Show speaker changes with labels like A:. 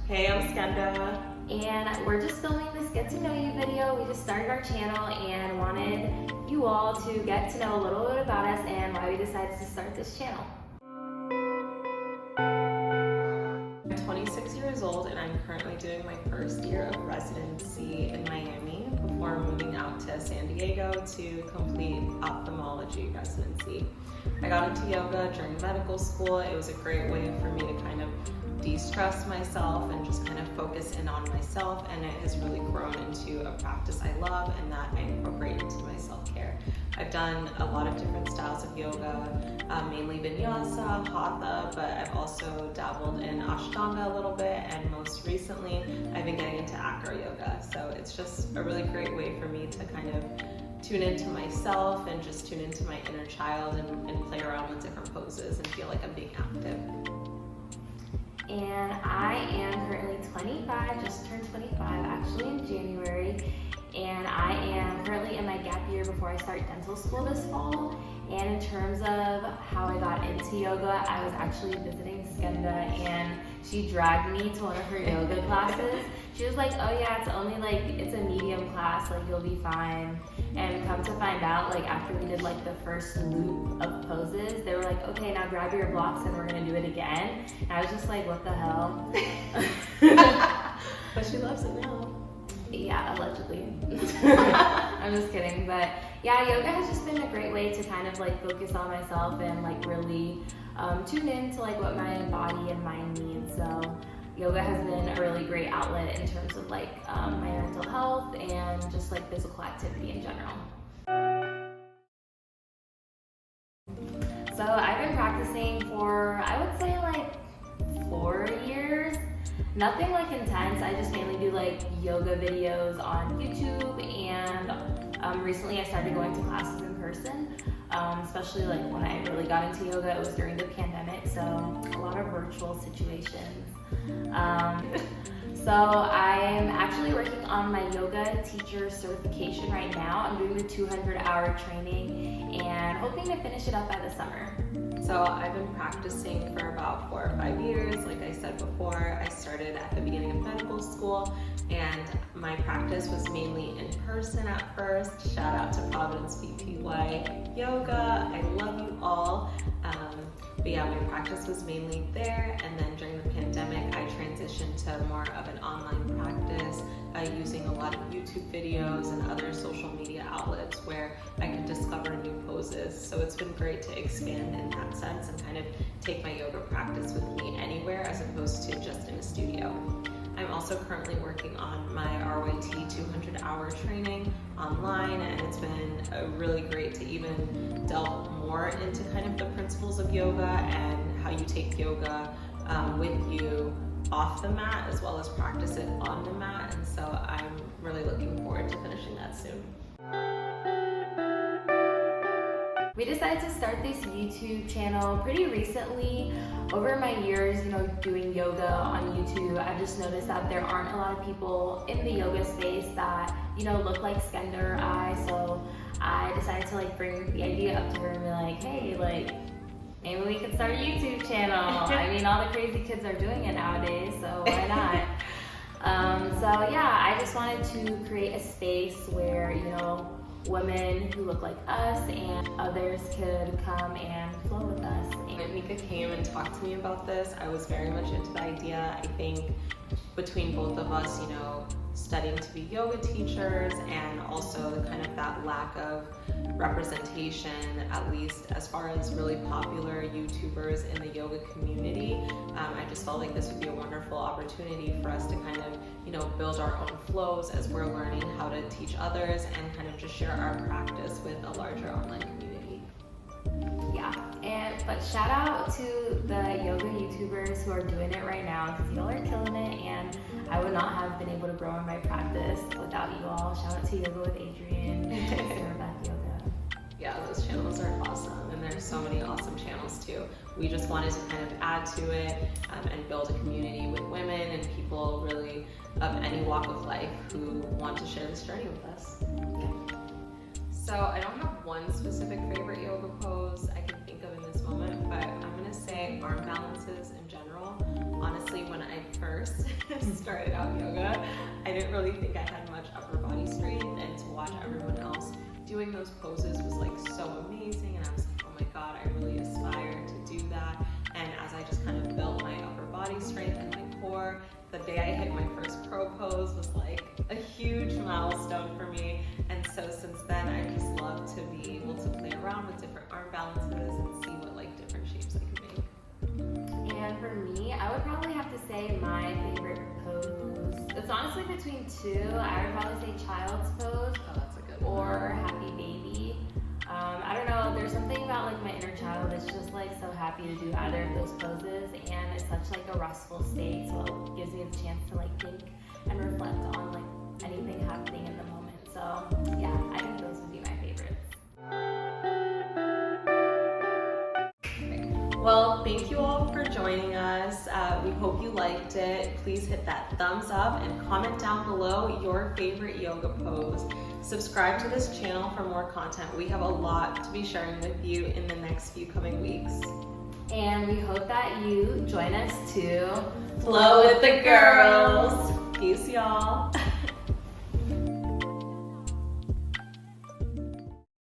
A: Hey, I'm Skenda.
B: And we're just filming this get to know you video. We just started our channel and wanted you all to get to know a little bit about us and why we decided to start this channel.
A: I'm 26 years old and I'm currently doing my first year of residency in Miami before moving out to San Diego to complete ophthalmology residency. I got into yoga during medical school. It was a great way for me to kind of de-stress myself and just kind of focus in on myself, and it has really grown into a practice I love and that I incorporate into my self-care. I've done a lot of different styles of yoga, mainly vinyasa, hatha, but I've also dabbled in ashtanga a little bit, and most recently I've been getting into acro yoga. So it's just a really great way for me to kind of tune into myself and just tune into my inner child and play around with different poses and feel like I'm being active.
B: And I am currently 25, just turned 25 actually in January. And I am currently in my gap year before I start dental school this fall. And in terms of how I got into yoga, I was actually visiting Skenda and she dragged me to one of her yoga classes. She was like, oh yeah, it's a medium class, like you'll be fine. And come to find out, like after we did like the first loop of poses, they were like, okay, now grab your blocks and we're gonna do it again. And I was just like, what the hell?
A: But she loves it now.
B: Yeah, allegedly. I'm just kidding, but yeah, yoga has just been a great way to kind of like focus on myself and like really tune in to like what my body and mind needs. So yoga has been a really great outlet in terms of like my mental health and just like physical activity in general. So I've been practicing for, I would say like 4 years. Nothing like intense. I just mainly do like yoga videos on YouTube, and recently I started going to classes in person, especially like when I really got into yoga, it was during the pandemic, so a lot of virtual situations. So I am actually working on my yoga teacher certification right now. I'm doing the 200-hour training and hoping to finish it up by the summer.
A: So I've been practicing for about 4 or 5 years. Like I said before, I started at the beginning of medical school and my practice was mainly in person at first. Shout out to Providence BPY Yoga. I love you all. But yeah, my practice was mainly there, and then during the pandemic I transitioned to more of an online practice using a lot of YouTube videos and other social media outlets where I could discover new poses. So it's been great to expand in that sense and kind of take my yoga practice with me anywhere as opposed to just in a studio. I'm also currently working on my RYT 200-hour training online, and it's been really great to even delve more into kind of the principles of yoga and how you take yoga with you off the mat as well as practice it on the mat, and so I'm really looking forward to finishing that soon.
B: We decided to start this YouTube channel pretty recently. Over my years, doing yoga on YouTube, I've just noticed that there aren't a lot of people in the yoga space that, look like Skenda or I. So I decided to like bring the idea up to her and be like, hey, like maybe we could start a YouTube channel. I mean, all the crazy kids are doing it nowadays, so why not? So yeah, I just wanted to create a space where, women who look like us and others could come and flow with us.
A: When Mika came and talked to me about this, I was very much into the idea. I think between both of us, studying to be yoga teachers and also the kind of that lack of representation, at least as far as really popular YouTubers in the yoga community, I just felt like this would be a wonderful opportunity for us to kind of, build our own flows as we're learning how to teach others and kind of just share our practice with a larger online community.
B: Yeah, but shout out to the yoga YouTubers who are doing it right now, because y'all are killing it, and I would not have been able to grow in my practice without you all. Shout out to Yoga with Adrian and Sarah Beth Yoga.
A: Yeah, those channels are awesome, and there's so many awesome channels too. We just wanted to kind of add to it and build a community with women and people really of any walk of life who want to share this journey with us.
B: Yeah.
A: So I don't have one specific favorite yoga pose I can think of in this moment, but I'm gonna say arm balances in general. Honestly, when I first first started out yoga, I didn't really think I had much upper body strength, and to watch everyone else doing those poses was like so amazing, and I was like, oh my god, I really aspire to do that. And as I just kind of built my upper body strength and my core, the day I hit my first crow pose was like a huge milestone for me. And so since then, I just love to be able to play around with different arm balances and see what like different shapes I can make.
B: And for me, I would probably have to say my favorite pose. It's honestly between two. I would probably say child's pose
A: Oh, that's a good one.
B: or happy baby. I don't know, there's something about like my inner child that's just like so happy to do either of those poses, and it's such like a restful state, so it gives me the chance to like think and reflect on like anything happening in the moment. So yeah, I think those would be my favorites.
A: Well, thank you all for joining us. We hope you liked it. Please hit that thumbs up and comment down below your favorite yoga pose. Subscribe to this channel for more content. We have a lot to be sharing with you in the next few coming weeks.
B: And we hope that you join us to
A: Flow with the girls. Peace, y'all.